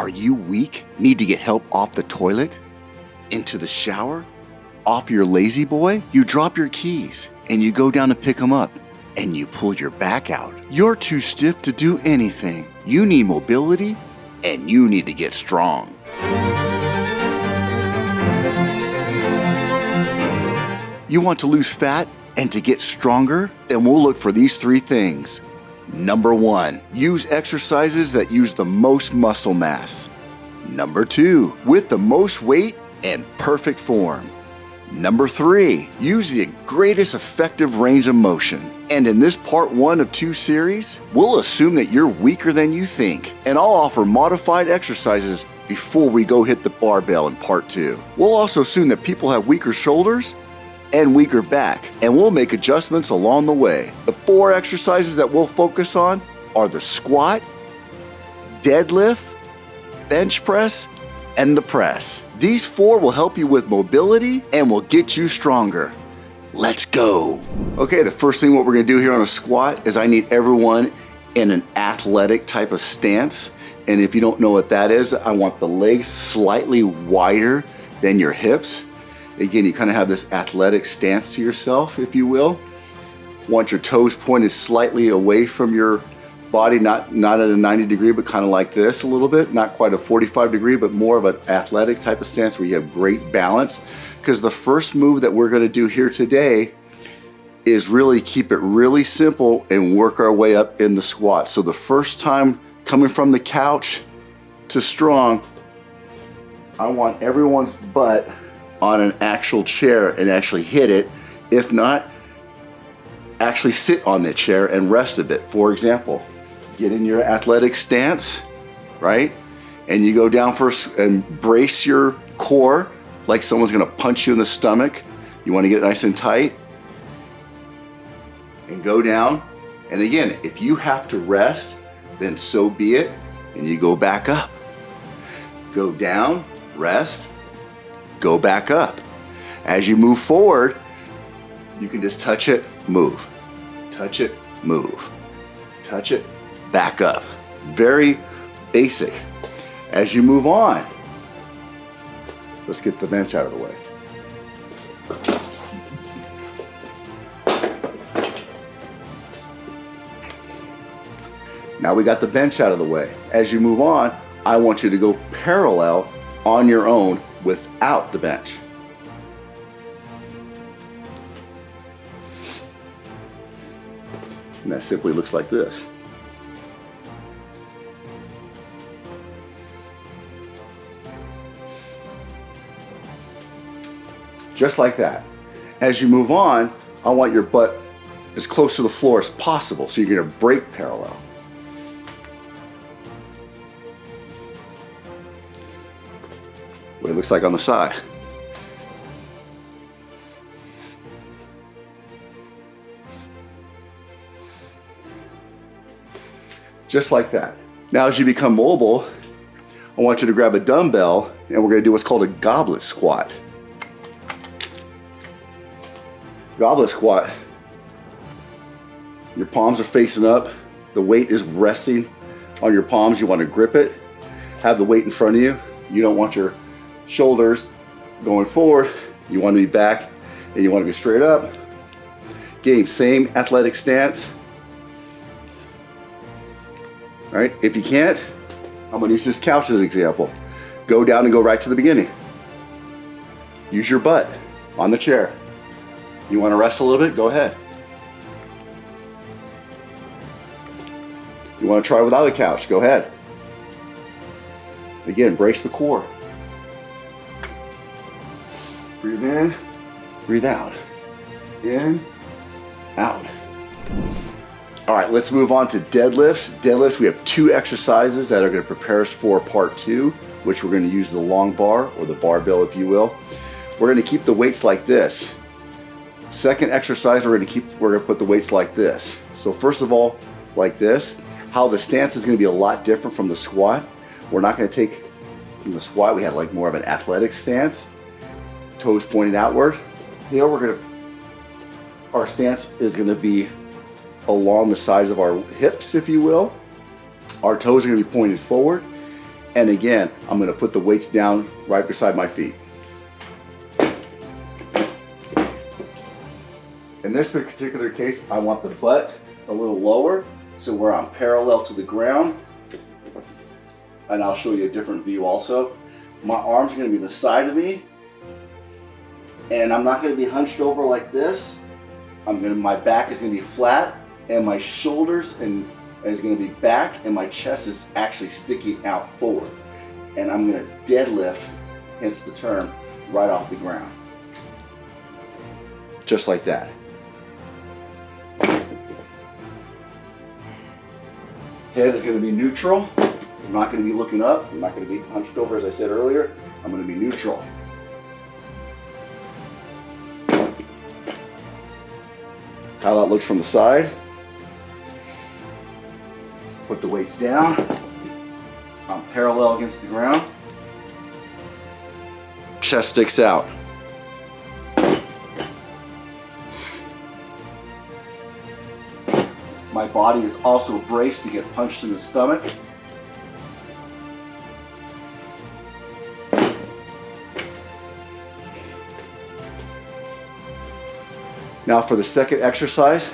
Are you weak? Need to get help off the toilet? Into the shower? Off your lazy boy? You drop your keys and you go down to pick them up and you pull your back out. You're too stiff to do anything. You need mobility and you need to get strong. You want to lose fat and to get stronger? Then we'll look for these 3 things. Number 1, use exercises that use the most muscle mass. Number 2, with the most weight and perfect form. Number 3, use the greatest effective range of motion. And in this part 1 of 2 series, we'll assume that you're weaker than you think, and I'll offer modified exercises before we go hit the barbell in part 2. We'll also assume that people have weaker shoulders and weaker back, and we'll make adjustments along the way. The 4 exercises that we'll focus on are the squat, deadlift, bench press, and the press. These 4 will help you with mobility and will get you stronger. Let's go. Okay, the first thing what we're gonna do here on a squat is I need everyone in an athletic type of stance. And if you don't know what that is, I want the legs slightly wider than your hips. Again, you kind of have this athletic stance to yourself, if you will. Want your toes pointed slightly away from your body, not at a 90 degree, but kind of like this a little bit. Not quite a 45 degree, but more of an athletic type of stance where you have great balance. Because the first move that we're gonna do here today is really keep it really simple and work our way up in the squat. So the first time coming from the couch to strong, I want everyone's butt on an actual chair and actually hit it. If not, actually sit on the chair and rest a bit. For example, get in your athletic stance, right? And you go down first and brace your core like someone's gonna punch you in the stomach. You wanna get it nice and tight. And go down. And again, if you have to rest, then so be it. And you go back up. Go down, rest, go back up. As you move forward, you can just touch it, move. Touch it, move. Touch it, back up. Very basic. As you move on, let's get the bench out of the way. Now we got the bench out of the way. As you move on, I want you to go parallel on your own without the bench. And that simply looks like this. Just like that. As you move on, I want your butt as close to the floor as possible, so you're gonna break parallel. What it looks like on the side. Just like that. Now as you become mobile, I want you to grab a dumbbell and we're gonna do what's called a goblet squat. Goblet squat. Your palms are facing up. The weight is resting on your palms. You want to grip it. Have the weight in front of you. You don't want your shoulders going forward. You want to be back and you want to be straight up. Again, same athletic stance. All right, if you can't, I'm going to use this couch as an example. Go down and go right to the beginning. Use your butt on the chair. You want to rest a little bit? Go ahead. You want to try without a couch? Go ahead. Again, brace the core. Breathe in, breathe out. In, out. All right, let's move on to deadlifts. Deadlifts, we have 2 exercises that are going to prepare us for part 2, which we're going to use the long bar or the barbell, if you will. We're going to keep the weights like this. Second exercise, we're going to put the weights like this. So first of all, like this. How the stance is going to be a lot different from the squat. We're not going to take, from the squat, we had like more of an athletic stance. Toes pointed outward. Here our stance is going to be along the sides of our hips, if you will. Our toes are going to be pointed forward. And again, I'm gonna put the weights down right beside my feet. In this particular case, I want the butt a little lower, so where I'm parallel to the ground. And I'll show you a different view also. My arms are gonna be the side of me, and I'm not gonna be hunched over like this. My back is gonna be flat, and my shoulders is gonna be back, and my chest is actually sticking out forward. And I'm gonna deadlift, hence the term, right off the ground. Just like that. Head is gonna be neutral. I'm not gonna be looking up. I'm not gonna be hunched over, as I said earlier. I'm gonna be neutral. How that looks from the side. Put the weights down. I'm parallel against the ground. Chest sticks out. My body is also braced to get punched in the stomach. Now for the second exercise,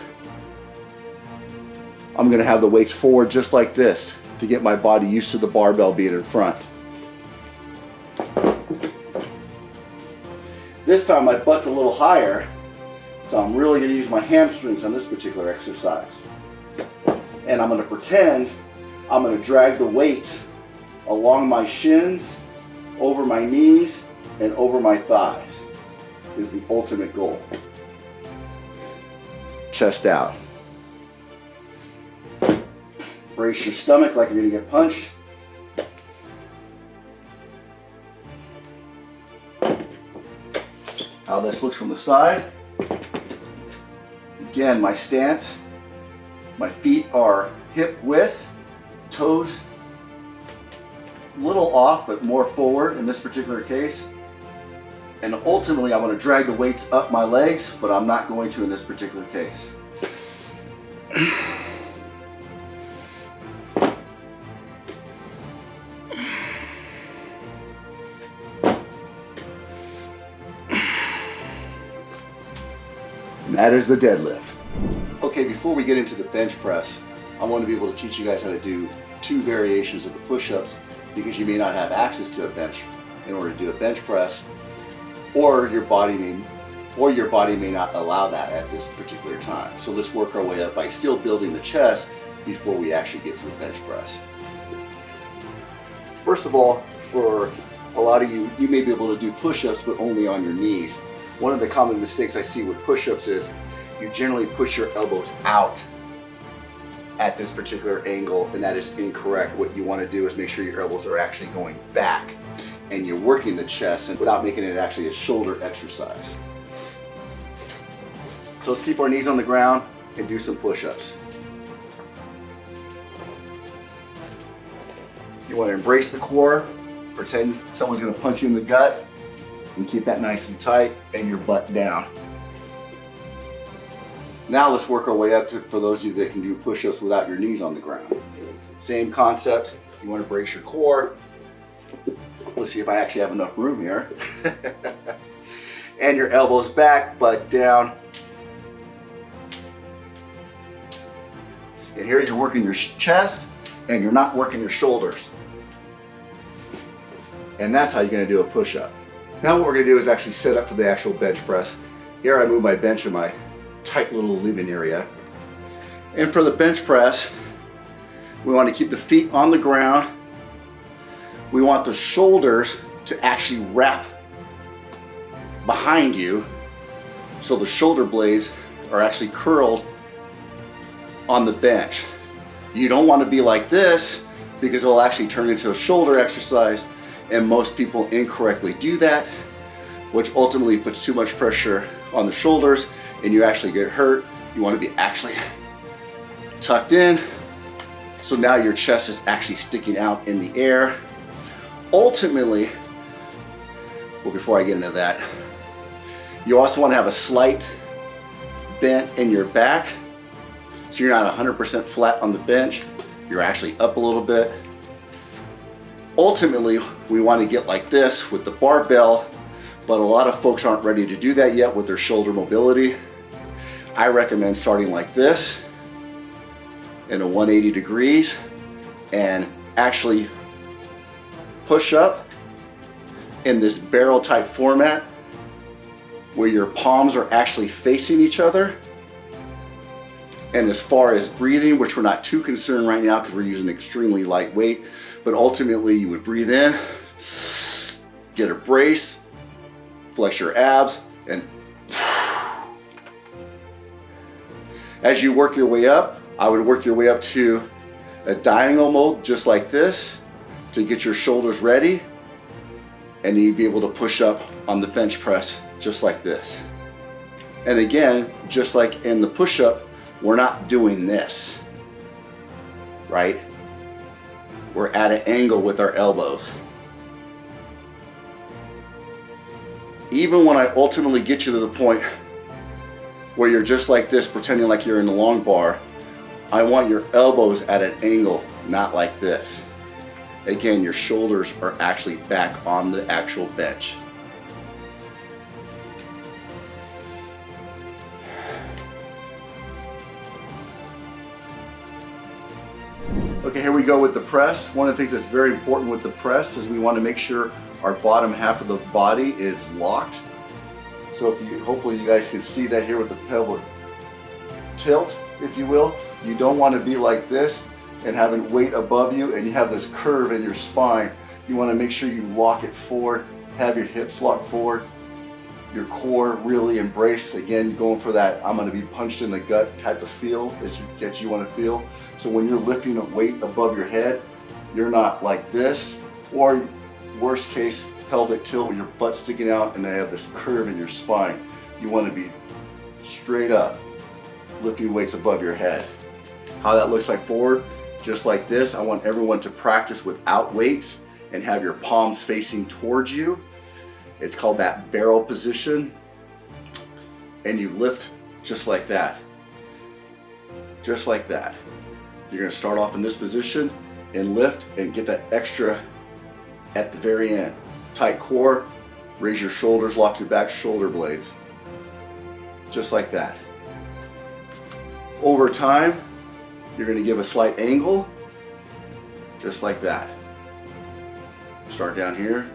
I'm going to have the weights forward just like this to get my body used to the barbell being in front. This time my butt's a little higher, so I'm really going to use my hamstrings on this particular exercise. And I'm going to pretend I'm going to drag the weight along my shins, over my knees, and over my thighs. This is the ultimate goal. Chest out. Brace your stomach like you're going to get punched. How this looks from the side. Again, my stance. My feet are hip width, toes a little off, but more forward in this particular case. And ultimately, I'm going to drag the weights up my legs, but I'm not going to in this particular case. And that is the deadlift. Okay, before we get into the bench press, I want to be able to teach you guys how to do two variations of the push-ups, because you may not have access to a bench in order to do a bench press, or your body may not allow that at this particular time. So let's work our way up by still building the chest before we actually get to the bench press. First of all, for a lot of you, you may be able to do push-ups but only on your knees. One of the common mistakes I see with push-ups is you generally push your elbows out at this particular angle, and that is incorrect. What you want to do is make sure your elbows are actually going back and you're working the chest and without making it actually a shoulder exercise. So let's keep our knees on the ground and do some push-ups. You want to embrace the core, pretend someone's going to punch you in the gut, and keep that nice and tight and your butt down. Now let's work our way up to, for those of you that can do push-ups without your knees on the ground. Same concept. You want to brace your core. Let's see if I actually have enough room here. And your elbows back, butt down. And here you're working your chest and you're not working your shoulders. And that's how you're going to do a push-up. Now what we're going to do is actually set up for the actual bench press. Here I move my bench in my tight little living area. And for the bench press, we want to keep the feet on the ground. We want the shoulders to actually wrap behind you, so the shoulder blades are actually curled on the bench. You don't want to be like this because it will actually turn into a shoulder exercise, and most people incorrectly do that, which ultimately puts too much pressure on the shoulders and you actually get hurt. You want to be actually tucked in, so now your chest is actually sticking out in the air. Ultimately, well, before I get into that, you also want to have a slight bent in your back, so you're not 100% flat on the bench. You're actually up a little bit. Ultimately, we want to get like this with the barbell, but a lot of folks aren't ready to do that yet with their shoulder mobility. I recommend starting like this in a 180 degrees and actually push up in this barrel type format where your palms are actually facing each other. And as far as breathing, which we're not too concerned right now because we're using extremely light weight, but ultimately you would breathe in, get a brace, flex your abs, and as you work your way up, I would work your way up to a diagonal mode just like this to get your shoulders ready, and you'd be able to push up on the bench press just like this. And again, just like in the push-up, we're not doing this, right? We're at an angle with our elbows. Even when I ultimately get you to the point where you're just like this, pretending like you're in the long bar, I want your elbows at an angle, not like this. Again, your shoulders are actually back on the actual bench. Okay, here we go with the press. One of the things that's very important with the press is we want to make sure our bottom half of the body is locked. So hopefully you guys can see that here with the pelvic tilt, if you will. You don't want to be like this and having weight above you and you have this curve in your spine. You want to make sure you lock it forward, have your hips locked forward, your core really embrace, again, going for that I'm going to be punched in the gut type of feel that you want to feel. So when you're lifting a weight above your head, you're not like this, or worst case, pelvic tilt with your butt sticking out and they have this curve in your spine. You want to be straight up, lifting weights above your head. How that looks like forward, just like this. I want everyone to practice without weights and have your palms facing towards you. It's called that barrel position. And you lift just like that. Just like that. You're gonna start off in this position and lift and get that extra at the very end. Tight core, raise your shoulders, lock your back shoulder blades. Just like that. Over time, you're gonna give a slight angle, just like that. Start down here.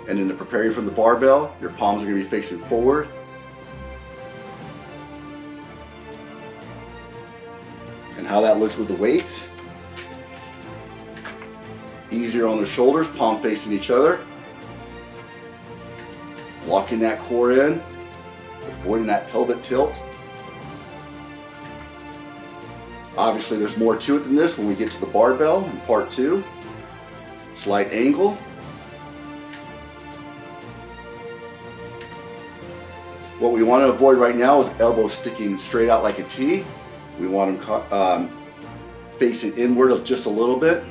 And then to prepare you for the barbell, your palms are going to be facing forward. And how that looks with the weights. Easier on the shoulders, palm facing each other. Locking that core in, avoiding that pelvic tilt. Obviously there's more to it than this when we get to the barbell in part 2. Slight angle. What we want to avoid right now is elbows sticking straight out like a T. We want them facing inward just a little bit.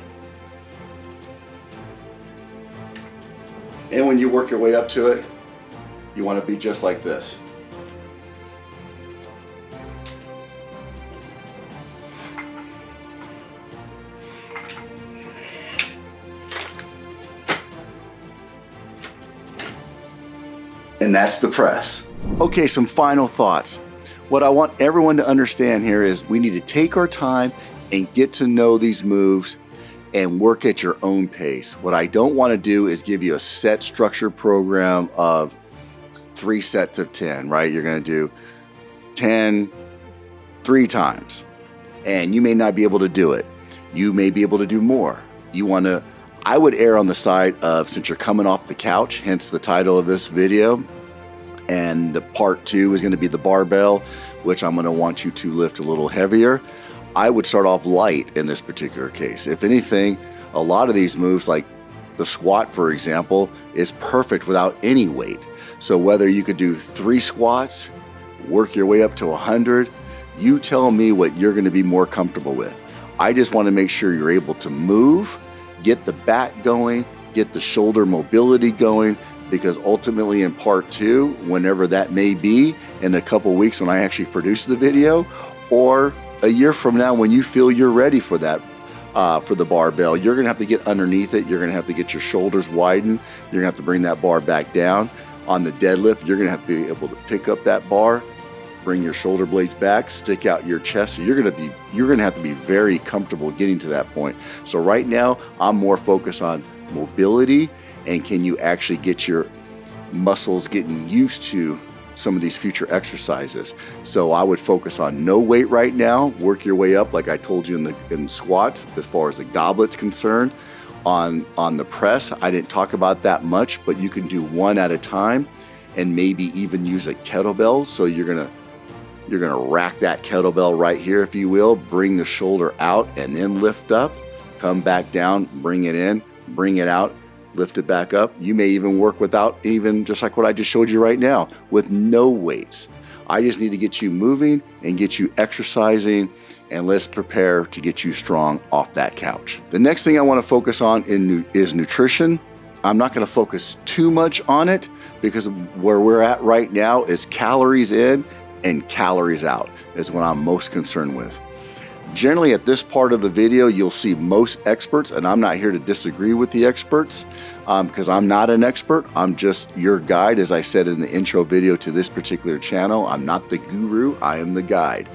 And when you work your way up to it, you want to be just like this. And that's the press. Okay, some final thoughts. What I want everyone to understand here is we need to take our time and get to know these moves and work at your own pace. What I don't want to do is give you a set structured program of 3 sets of 10, right? You're going to do 10 3 times, and you may not be able to do it. You may be able to do more. I would err on the side of, since you're coming off the couch, hence the title of this video, and the part 2 is going to be the barbell, which I'm going to want you to lift a little heavier. I would start off light in this particular case. If anything, a lot of these moves, like the squat, for example, is perfect without any weight. So whether you could do 3 squats, work your way up to 100, you tell me what you're going to be more comfortable with. I just want to make sure you're able to move, get the back going, get the shoulder mobility going, because ultimately in part 2, whenever that may be, in a couple weeks when I actually produce the video, or a year from now, when you feel you're ready for that, for the barbell, you're gonna have to get underneath it. You're gonna have to get your shoulders widened. You're gonna have to bring that bar back down. On the deadlift, you're gonna have to be able to pick up that bar, bring your shoulder blades back, stick out your chest. So you're gonna have to be very comfortable getting to that point. So right now, I'm more focused on mobility and can you actually get your muscles getting used to some of these future exercises. So I would focus on no weight right now, work your way up like I told you in squats as far as the goblet's concerned. On the press, I didn't talk about that much, but you can do one at a time and maybe even use a kettlebell. So you're gonna rack that kettlebell right here, if you will, bring the shoulder out and then lift up, come back down, bring it in, bring it out, lift it back up. You may even work without even, just like what I just showed you right now, with no weights. I just need to get you moving and get you exercising, and let's prepare to get you strong off that couch. The next thing I want to focus on is nutrition. I'm not going to focus too much on it because where we're at right now is calories in and calories out is what I'm most concerned with. Generally, at this part of the video, you'll see most experts, and I'm not here to disagree with the experts because I'm not an expert. I'm just your guide, as I said in the intro video to this particular channel. I'm not the guru, I am the guide.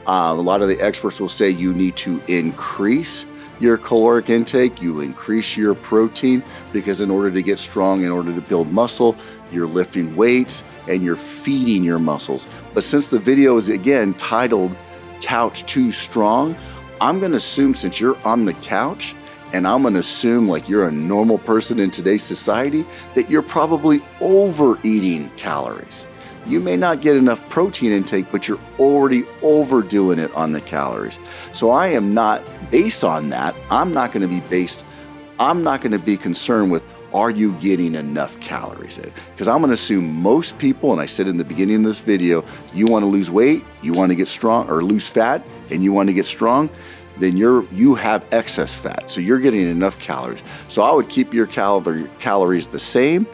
A lot of the experts will say you need to increase your caloric intake, you increase your protein, because in order to get strong, in order to build muscle, you're lifting weights and you're feeding your muscles. But since the video is, again, titled Couch Too Strong, I'm going to assume, since you're on the couch, and I'm going to assume like you're a normal person in today's society, that you're probably overeating calories. You may not get enough protein intake, but you're already overdoing it on the calories. So I am not, based on that, I'm not going to be concerned with, are you getting enough calories in? Because I'm going to assume most people, and I said in the beginning of this video, you want to lose weight, you want to get strong, or lose fat, and you want to get strong, then you have excess fat. So you're getting enough calories. So I would keep your calories the same.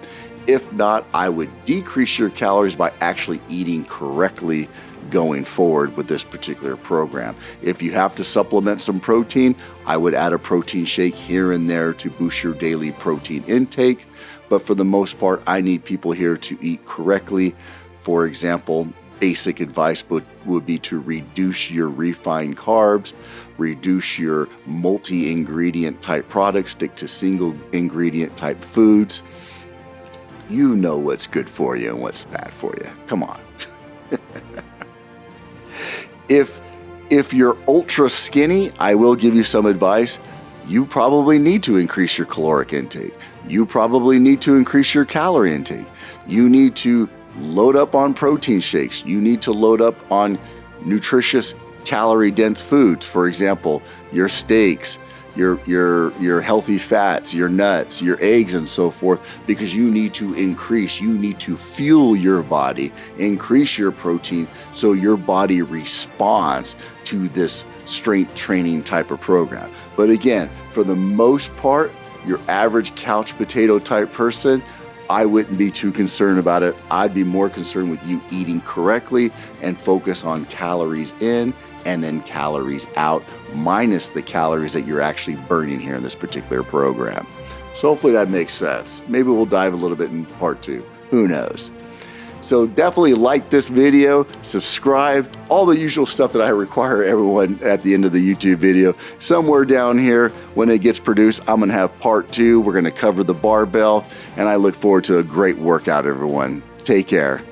If not, I would decrease your calories by actually eating correctly going forward with this particular program. If you have to supplement some protein, I would add a protein shake here and there to boost your daily protein intake. But for the most part, I need people here to eat correctly. For example, basic advice would be to reduce your refined carbs, reduce your multi-ingredient type products, stick to single ingredient type foods. You know what's good for you and what's bad for you. Come on. If you're ultra skinny, I will give you some advice. You probably need to increase your caloric intake. You probably need to increase your calorie intake. You need to load up on protein shakes. You need to load up on nutritious, calorie-dense foods. For example, your steaks, your healthy fats, your nuts, your eggs, and so forth, because you need to fuel your body, increase your protein so your body responds to this strength training type of program. But again, for the most part, your average couch potato type person, I wouldn't be too concerned about it. I'd be more concerned with you eating correctly and focus on calories in and then calories out, minus the calories that you're actually burning here in this particular program. So hopefully that makes sense. Maybe we'll dive a little bit in part 2. Who knows? So definitely like this video, subscribe, all the usual stuff that I require everyone at the end of the YouTube video. Somewhere down here, when it gets produced, I'm gonna have part 2. We're gonna cover the barbell, and I look forward to a great workout, everyone. Take care.